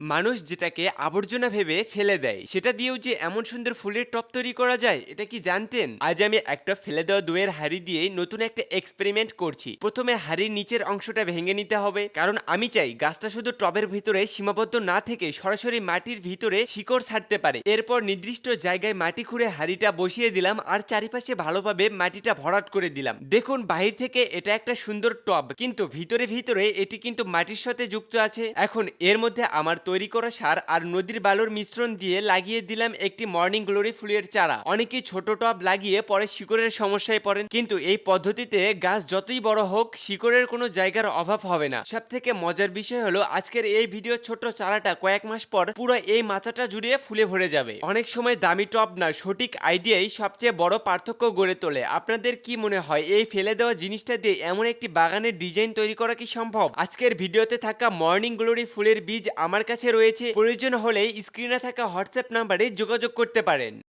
মানুষ যেটাকে আবর্জনা ভেবে ফেলে দেয় সেটা দিয়েও যে এমন সুন্দর ফুলের টব তৈরি করা যায় এটা কি জানতেন? আজ আমি একটা ফেলে দেওয়া দইয়ের হাঁড়ি দিয়ে নতুন একটা এক্সপেরিমেন্ট করছি। প্রথমে হাঁড়ির নিচের অংশটা ভেঙে নিতে হবে, কারণ আমি চাই গাছটা শুধু টবের ভিতরে সীমাবদ্ধ না থেকে সরাসরি মাটির ভিতরে শিকড় ছাড়তে পারে। এরপর নির্দিষ্ট জায়গায় মাটি খুঁড়ে হাঁড়িটা বসিয়ে দিলাম আর চারিপাশে ভালোভাবে মাটিটা ভরাট করে দিলাম। দেখুন, বাহির থেকে এটা একটা সুন্দর টব, কিন্তু ভিতরে ভিতরে এটি কিন্তু মাটির সাথে যুক্ত আছে। এখন এর মধ্যে আমার তৈরি করা সার আর নদীর বালুর মিশ্রণ দিয়ে লাগিয়ে দিলাম একটি মর্নিং গ্লোরি ফুলের চারা। অনেকেই ছোট টব লাগিয়ে পরে শিকড়ের সমস্যায় পড়েন, কিন্তু এই পদ্ধতিতে গাছ যতই বড় হোক শিকড়ের কোনো জায়গার অভাব হবে না। সব থেকে মজার বিষয় হলো আজকের এই ভিডিও ছোট চারাটা কয়েক মাস পর পুরো এই মাচাটা জুড়ে ফুলে ভরে যাবে। অনেক সময় দামি টব না, সঠিক আইডিয়াই সবচেয়ে বড় পার্থক্য গড়ে তোলে। আপনাদের কি মনে হয় এই ফেলে দেওয়া জিনিসটা দিয়ে এমন একটি বাগানের ডিজাইন তৈরি করা কি সম্ভব? আজকের ভিডিওতে থাকা মর্নিং গ্লোরি ফুলের বীজ আমার কাছে রয়েছে, প্রয়োজন হলে স্ক্রিনে থাকা হোয়াটসঅ্যাপ নাম্বারে যোগাযোগ করতে পারেন।